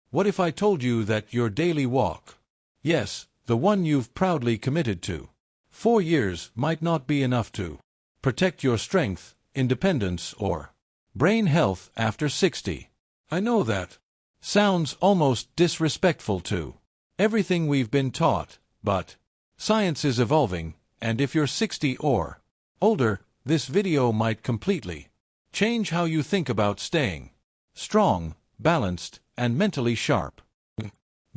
What if I told you that your daily walk, yes, the one you've proudly committed to, 4 years might not be enough to protect your strength, independence, or brain health after 60? I know that sounds almost disrespectful to everything we've been taught, but science is evolving, and if you're 60 or older, this video might completely change how you think about staying strong, balanced, and mentally sharp.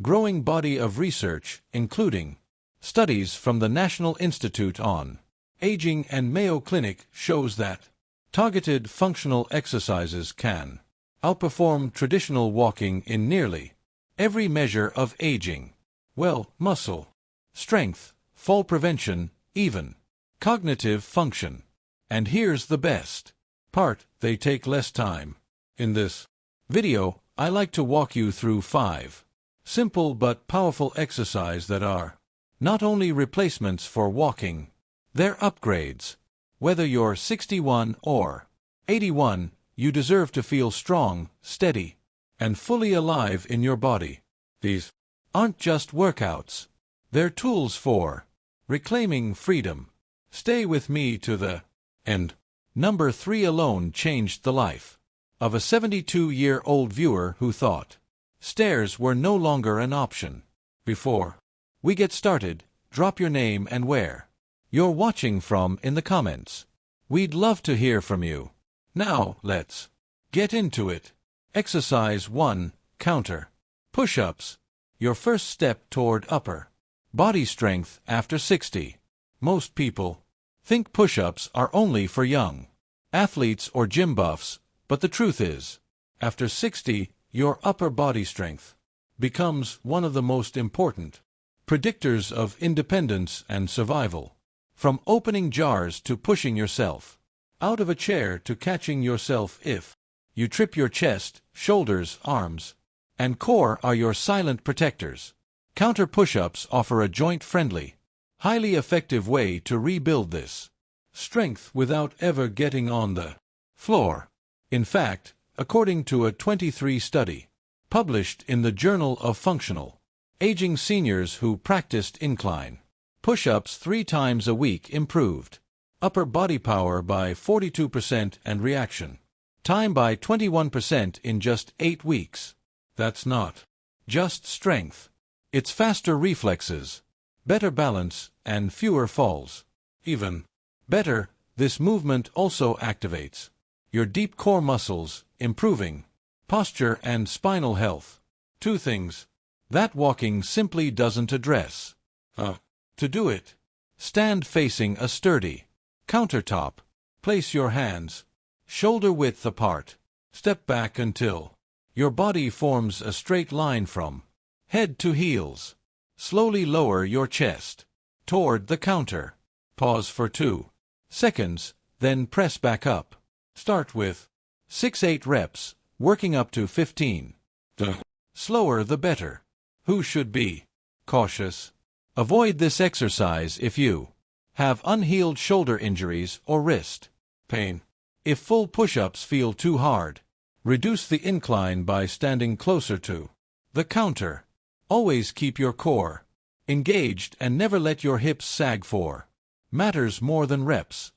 Growing body of research, including studies from the National Institute on Aging and Mayo Clinic, shows that targeted functional exercises can outperform traditional walking in nearly every measure of aging. Well, muscle strength, fall prevention, even cognitive function. And here's the best part, they take less time. In this video, I like to walk you through 5 simple but powerful exercises that are not only replacements for walking, they're upgrades. Whether you're 61 or 81, you deserve to feel strong, steady, and fully alive in your body. These aren't just workouts. They're tools for reclaiming freedom. Stay with me to the end. Number 3 alone changed the life of a 72-year-old viewer who thought stairs were no longer an option. Before we get started, drop your name and where you're watching from in the comments. We'd love to hear from you. Now, let's get into it. Exercise 1. Counter push-ups. Your first step toward upper body strength after 60. Most people think push-ups are only for young athletes or gym buffs, but the truth is, after 60, your upper body strength becomes one of the most important predictors of independence and survival. From opening jars to pushing yourself out of a chair to catching yourself if you trip, your chest, shoulders, arms, and core are your silent protectors. Counter push-ups offer a joint-friendly, highly effective way to rebuild this strength without ever getting on the floor. In fact, according to a 23 study published in the Journal of Functional Aging, seniors who practiced incline push-ups 3 times a week improved upper body power by 42% and reaction time by 21% in just 8 weeks. That's not just strength. It's faster reflexes, better balance, and fewer falls. Even better, this movement also activates your deep core muscles, improving posture and spinal health. 2 things that walking simply doesn't address. To do it, stand facing a sturdy countertop. Place your hands shoulder width apart. Step back until your body forms a straight line from head to heels. Slowly lower your chest toward the counter. Pause for 2 seconds, then press back up. Start with 6-8 reps, working up to 15. The slower the better. Who should be cautious? Avoid this exercise if you have unhealed shoulder injuries or wrist pain. If full push-ups feel too hard, reduce the incline by standing closer to the counter. Always keep your core engaged and never let your hips sag. For matters more than reps.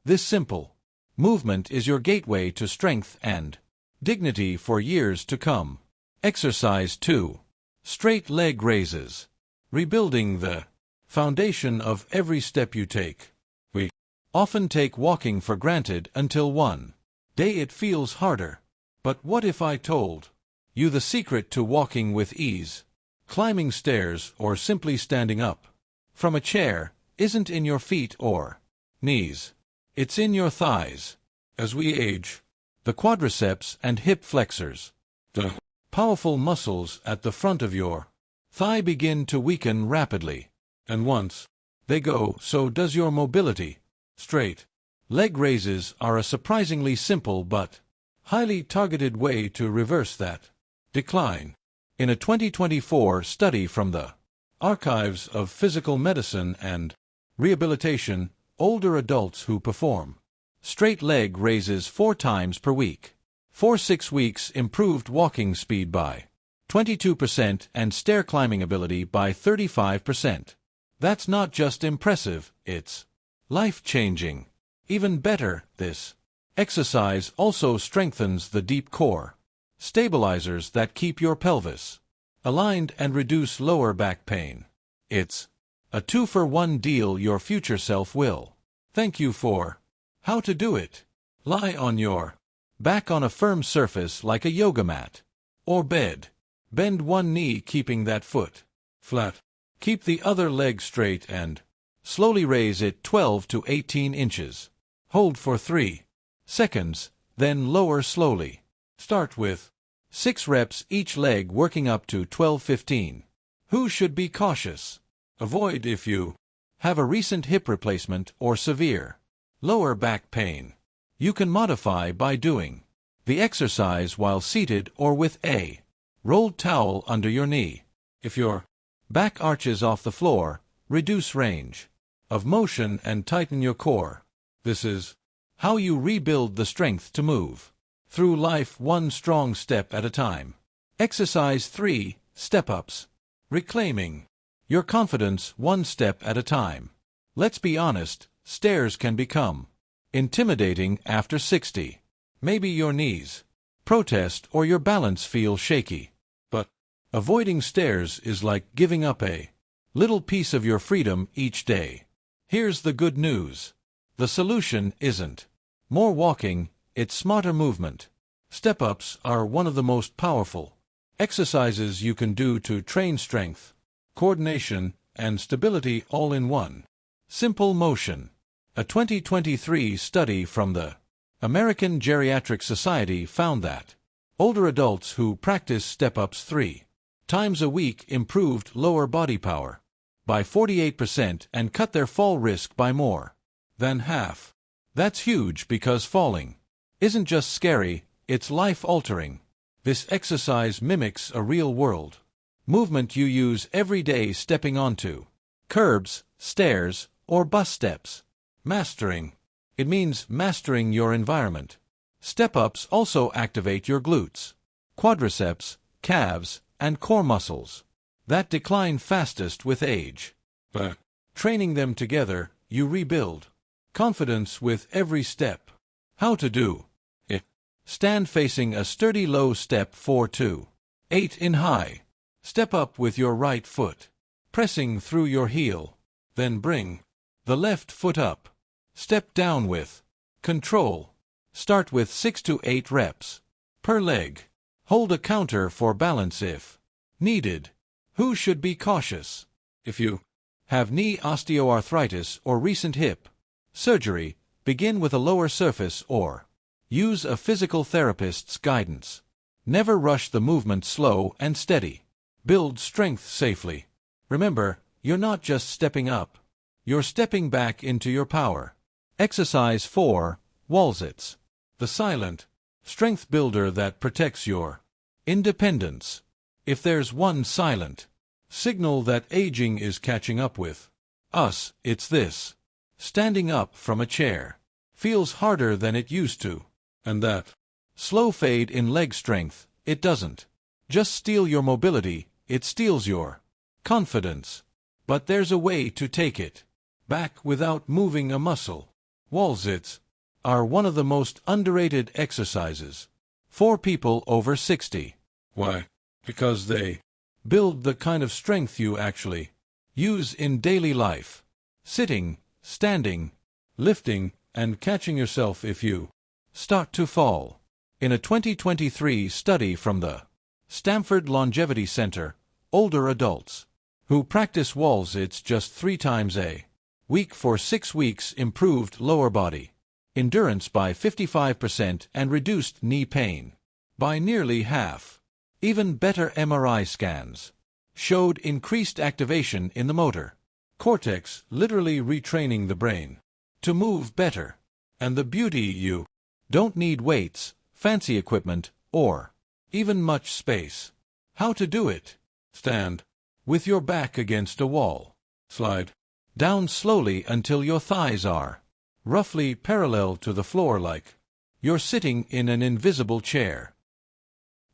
This simple movement is your gateway to strength and dignity for years to come. Exercise 2. Straight leg raises. Rebuilding the foundation of every step you take. We often take walking for granted until one day it feels harder. But what if I told you the secret to walking with ease, climbing stairs, or simply standing up from a chair isn't in your feet or knees, it's in your thighs. As we age, the quadriceps and hip flexors, the powerful muscles at the front of your thigh, begin to weaken rapidly. And once they go, so does your mobility. Straight leg raises are a surprisingly simple but highly targeted way to reverse that decline. In a 2024 study from the Archives of Physical Medicine and Rehabilitation, older adults who perform straight leg raises 4 times per week for 6 weeks improved walking speed by 22% and stair climbing ability by 35%. That's not just impressive, it's life-changing. Even better, this exercise also strengthens the deep core stabilizers that keep your pelvis aligned and reduce lower back pain. It's a 2-for-1 deal your future self will thank you for. How to do it? Lie on your back on a firm surface like a yoga mat or bed. Bend one knee, keeping that foot flat. Keep the other leg straight and slowly raise it 12 to 18 inches. Hold for 3 seconds, then lower slowly. Start with 6 reps each leg, working up to 12-15. Who should be cautious? Avoid if you have a recent hip replacement or severe lower back pain. You can modify by doing the exercise while seated or with a rolled towel under your knee. If your back arches off the floor, reduce range of motion and tighten your core. This is how you rebuild the strength to move through life one strong step at a time. Exercise 3, step-ups. Reclaiming your confidence one step at a time. Let's be honest, stairs can become intimidating after 60. Maybe your knees protest or your balance feels shaky. But avoiding stairs is like giving up a little piece of your freedom each day. Here's the good news. The solution isn't more walking, it's smarter movement. Step-ups are one of the most powerful exercises you can do to train strength, coordination, and stability all in one simple motion. A 2023 study from the American Geriatric Society found that older adults who practice step-ups 3 times a week improved lower body power by 48% and cut their fall risk by more than half. That's huge because falling isn't just scary, it's life-altering. This exercise mimics a real-world movement you use every day, stepping onto curbs, stairs, or bus steps. Mastering. It means mastering your environment. Step-ups also activate your glutes, quadriceps, calves, and core muscles that decline fastest with age. But training them together, you rebuild confidence with every step. How to do it? Stand facing a sturdy low step 4 to 8 in high. Step up with your right foot, pressing through your heel. Then bring the left foot up. Step down with control. Start with 6 to 8 reps per leg. Hold a counter for balance if needed. Who should be cautious? If you have knee osteoarthritis or recent hip surgery, begin with a lower surface or use a physical therapist's guidance. Never rush the movement, slow and steady. Build strength safely. Remember, you're not just stepping up, you're stepping back into your power. Exercise 4, wall sits. The silent strength builder that protects your independence. If there's one silent signal that aging is catching up with us, it's this. Standing up from a chair feels harder than it used to. And that slow fade in leg strength, it doesn't just steal your mobility, it steals your confidence. But there's a way to take it back without moving a muscle. Wall sits are one of the most underrated exercises for people over 60. Why? Because they build the kind of strength you actually use in daily life. Sitting, standing, lifting, and catching yourself if you start to fall. In a 2023 study from the Stanford Longevity Center, older adults who practice wall sits just 3 times a week for 6 weeks improved lower body endurance by 55% and reduced knee pain by nearly half. Even better MRI scans showed increased activation in the motor cortex, literally retraining the brain to move better. And the beauty, you don't need weights, fancy equipment, or even much space. How to do it? Stand with your back against a wall. Slide down slowly until your thighs are roughly parallel to the floor, like you're sitting in an invisible chair.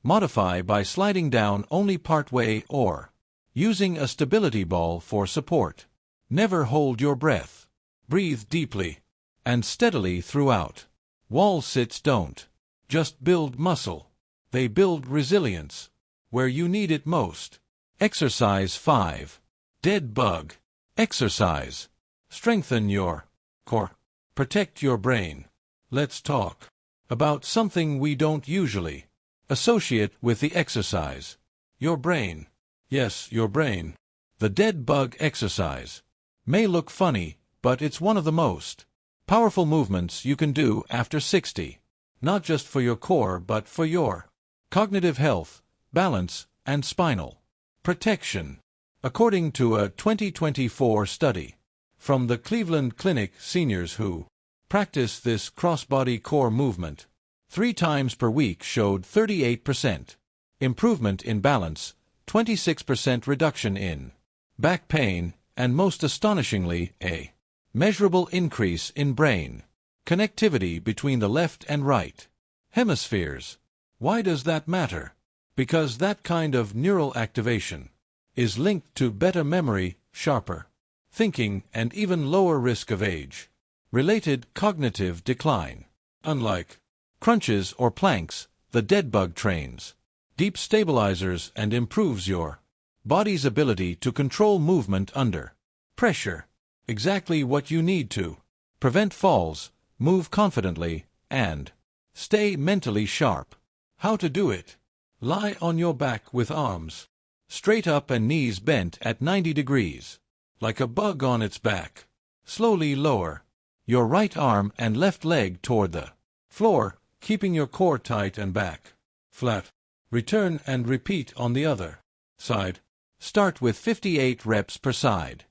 Modify by sliding down only part way or using a stability ball for support. Never hold your breath. Breathe deeply and steadily throughout. Wall sits don't just build muscle. They build resilience where you need it most. Exercise 5. Dead bug. Exercise. Strengthen your core. Protect your brain. Let's talk about something we don't usually associate with the exercise. Your brain. Yes, your brain. The dead bug exercise may look funny, but it's one of the most powerful movements you can do after 60. Not just for your core, but for your cognitive health, balance, and spinal protection. According to a 2024 study from the Cleveland Clinic, seniors who practice this crossbody core movement 3 times per week showed 38% improvement in balance, 26% reduction in back pain, and most astonishingly, a measurable increase in brain connectivity between the left and right hemispheres. Why does that matter? Because that kind of neural activation is linked to better memory, sharper thinking, and even lower risk of age-related cognitive decline. Unlike crunches or planks, the dead bug trains deep stabilizers and improves your body's ability to control movement under pressure. Exactly what you need to prevent falls, move confidently, and stay mentally sharp. How to do it? Lie on your back with arms straight up and knees bent at 90 degrees, like a bug on its back. Slowly lower your right arm and left leg toward the floor, keeping your core tight and back flat. Return and repeat on the other side. Start with 58 reps per side.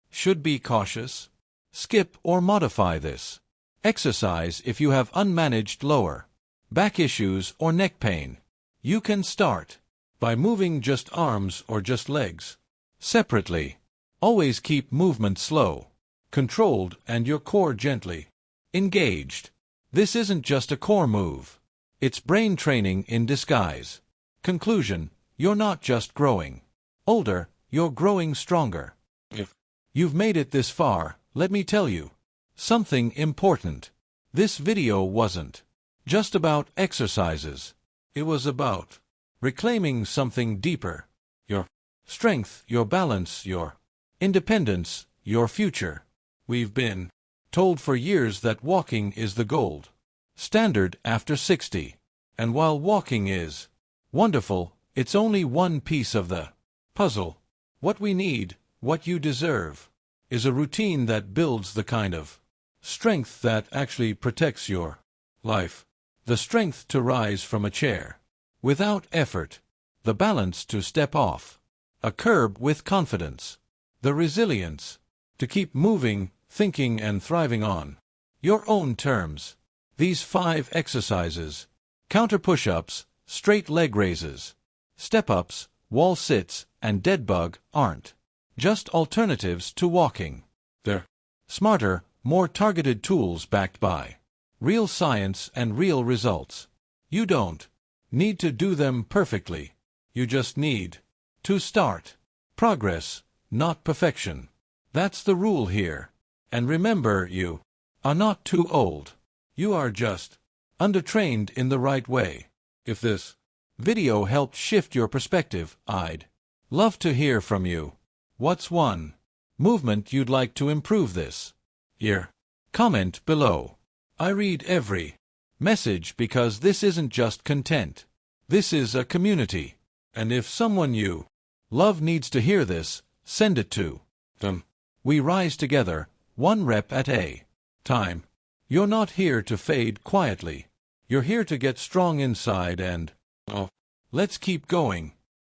Should be cautious. Skip or modify this exercise if you have unmanaged lower back issues or neck pain. You can start by moving just arms or just legs separately. Always keep movement slow, controlled, and your core gently engaged. This isn't just a core move. It's brain training in disguise. Conclusion: you're not just growing older, you're growing stronger. If you've made it this far, let me tell you something important. This video wasn't just about exercises. It was about reclaiming something deeper. Your strength, your balance, your independence, your future. We've been told for years that walking is the gold standard after 60. And while walking is wonderful, it's only one piece of the puzzle. What we need, what you deserve, is a routine that builds the kind of strength that actually protects your life. The strength to rise from a chair without effort. The balance to step off a curb with confidence. The resilience to keep moving, thinking, and thriving on your own terms. These 5 exercises: counter push-ups, straight leg raises, step-ups, wall sits, and dead bug, aren't just alternatives to walking. They're smarter, more targeted tools backed by real science and real results. You don't need to do them perfectly. You just need to start. Progress, not perfection. That's the rule here. And remember, you are not too old. You are just undertrained in the right way. If this video helped shift your perspective, I'd love to hear from you. What's one movement you'd like to improve this year? Comment below. I read every message because this isn't just content. This is a community. And if someone you love needs to hear this, send it to them. We rise together, 1 rep at a time. You're not here to fade quietly. You're here to get strong inside and, let's keep going.